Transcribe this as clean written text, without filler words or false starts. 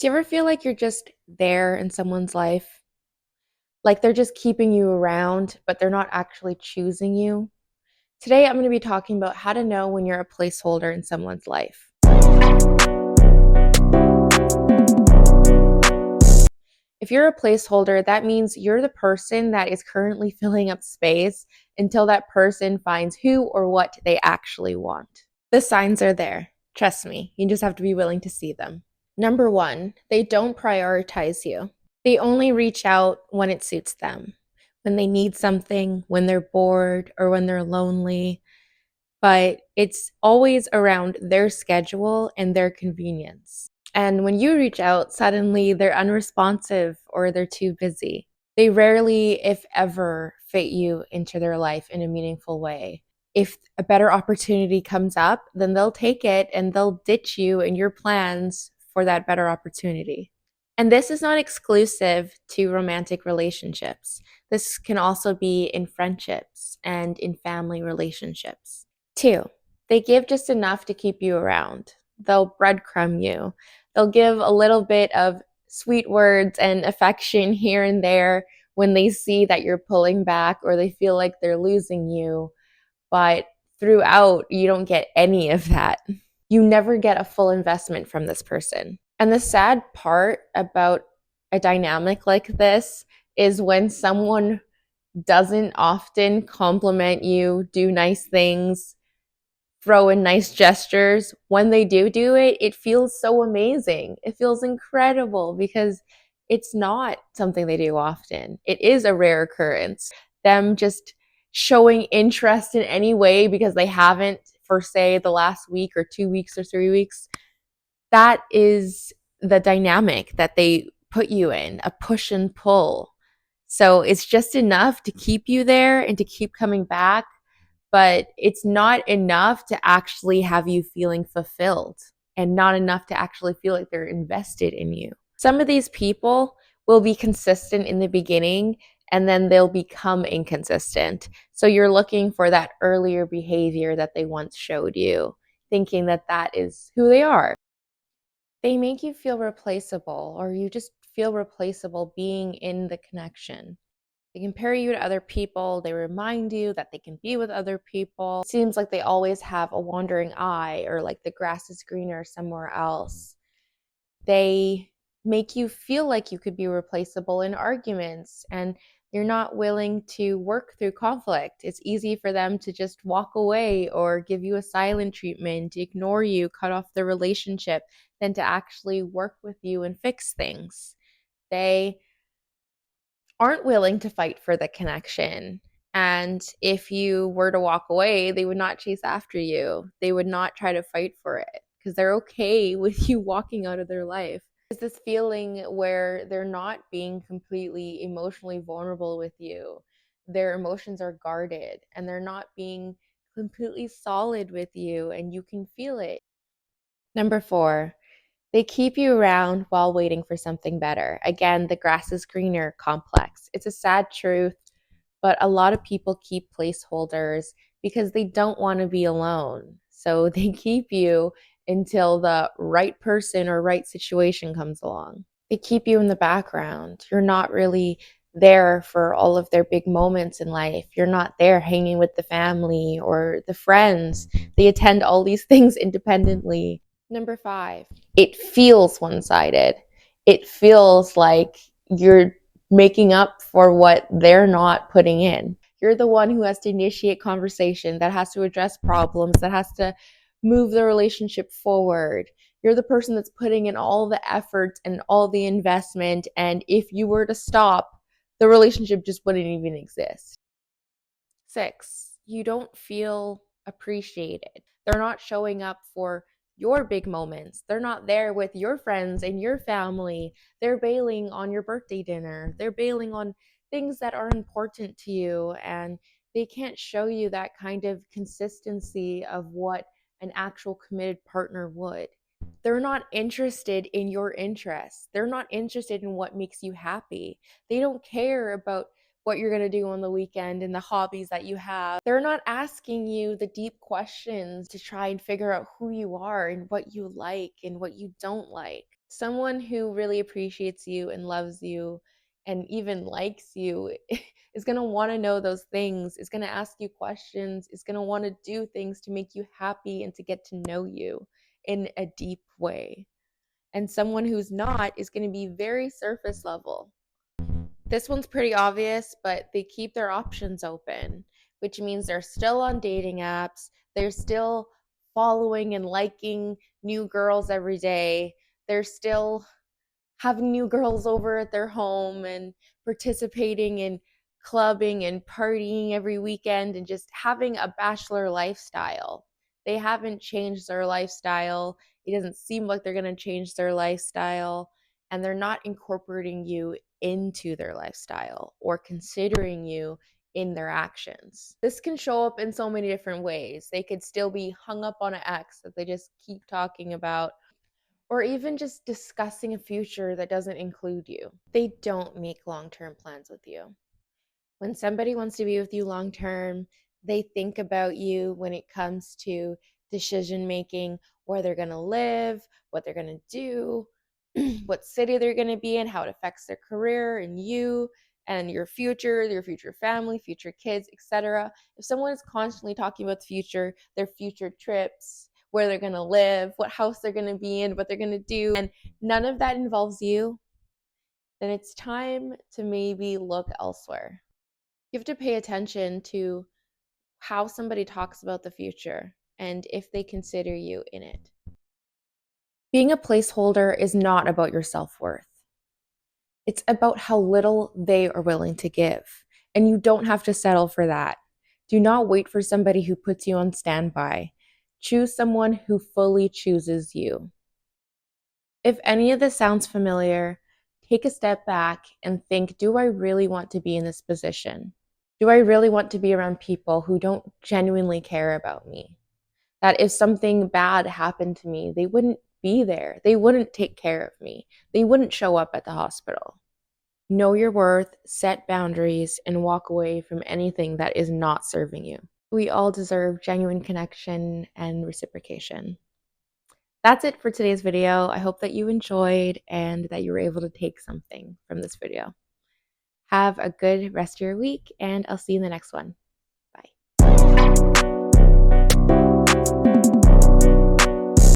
Do you ever feel like you're just there in someone's life? Like they're just keeping you around, but they're not actually choosing you? Today, I'm going to be talking about how to know when you're a placeholder in someone's life. If you're a placeholder, that means you're the person that is currently filling up space until that person finds who or what they actually want. The signs are there. Trust me, you just have to be willing to see them. Number one, they don't prioritize you. They only reach out when it suits them, when they need something, when they're bored, or when they're lonely. But it's always around their schedule and their convenience. And when you reach out, suddenly they're unresponsive or they're too busy. They rarely, if ever, fit you into their life in a meaningful way. If a better opportunity comes up, then they'll take it and they'll ditch you and your plans for that better opportunity. And this is not exclusive to romantic relationships. This can also be in friendships and in family relationships. Two, they give just enough to keep you around. They'll breadcrumb you. They'll give a little bit of sweet words and affection here and there when they see that you're pulling back or they feel like they're losing you. But throughout, you don't get any of that. You never get a full investment from this person. And the sad part about a dynamic like this is when someone doesn't often compliment you, do nice things, throw in nice gestures. When they do it, it feels so amazing. It feels incredible because it's not something they do often. It is a rare occurrence. Them just showing interest in any way because they haven't for, say, the last week or 2 weeks or 3 weeks. That is the dynamic that they put you in, a push and pull. So it's just enough to keep you there and to keep coming back, but it's not enough to actually have you feeling fulfilled and not enough to actually feel like they're invested in you. Some of these people will be consistent in the beginning and then they'll become inconsistent. So you're looking for that earlier behavior that they once showed you, thinking that that is who they are. They make you feel replaceable, or you just feel replaceable being in the connection. They compare you to other people. They remind you that they can be with other people. It seems like they always have a wandering eye or like the grass is greener somewhere else. They make you feel like you could be replaceable in arguments and you're not willing to work through conflict. It's easy for them to just walk away or give you a silent treatment, ignore you, cut off the relationship, than to actually work with you and fix things. They aren't willing to fight for the connection. And if you were to walk away, they would not chase after you. They would not try to fight for it because they're okay with you walking out of their life. There's this feeling where they're not being completely emotionally vulnerable with you. Their emotions are guarded and they're not being completely solid with you, and you can feel it. Number four, they keep you around while waiting for something better. Again, the grass is greener complex. It's a sad truth, but a lot of people keep placeholders because they don't want to be alone. So they keep you until the right person or right situation comes along. They keep you in the background. You're not really there for all of their big moments in life. You're not there hanging with the family or the friends. They attend all these things independently. Number five, it feels one sided. It feels like you're making up for what they're not putting in. You're the one who has to initiate conversation, that has to address problems, that has to move the relationship forward. You're the person that's putting in all the effort and all the investment. And if you were to stop, the relationship just wouldn't even exist. Six, you don't feel appreciated. They're not showing up for your big moments. They're not there with your friends and your family. They're bailing on your birthday dinner. They're bailing on things that are important to you. And they can't show you that kind of consistency of what an actual committed partner would. They're not interested in your interests. They're not interested in what makes you happy. They don't care about what you're going to do on the weekend and the hobbies that you have. They're not asking you the deep questions to try and figure out who you are and what you like and what you don't like. Someone who really appreciates you and loves you and even likes you is going to want to know those things, is going to ask you questions, is going to want to do things to make you happy and to get to know you in a deep way. And someone who's not is going to be very surface level. This one's pretty obvious, but they keep their options open, which means they're still on dating apps. They're still following and liking new girls every day. They're still having new girls over at their home and participating in clubbing and partying every weekend and just having a bachelor lifestyle. They haven't changed their lifestyle. It doesn't seem like they're going to change their lifestyle, and they're not incorporating you into their lifestyle or considering you in their actions. This can show up in so many different ways. They could still be hung up on an ex that they just keep talking about, or even just discussing a future that doesn't include you. They don't make long-term plans with you. When somebody wants to be with you long term, they think about you when it comes to decision making, where they're going to live, what they're going to do, what city they're going to be in, how it affects their career and you and your future family, future kids, etc. If someone is constantly talking about the future, their future trips, where they're going to live, what house they're going to be in, what they're going to do, and none of that involves you, then it's time to maybe look elsewhere. You have to pay attention to how somebody talks about the future and if they consider you in it. Being a placeholder is not about your self-worth. It's about how little they are willing to give. And you don't have to settle for that. Do not wait for somebody who puts you on standby. Choose someone who fully chooses you. If any of this sounds familiar, take a step back and think, do I really want to be in this position? Do I really want to be around people who don't genuinely care about me? That if something bad happened to me, they wouldn't be there. They wouldn't take care of me. They wouldn't show up at the hospital. Know your worth, set boundaries, and walk away from anything that is not serving you. We all deserve genuine connection and reciprocation. That's it for today's video. I hope that you enjoyed and that you were able to take something from this video. Have a good rest of your week, and I'll see you in the next one.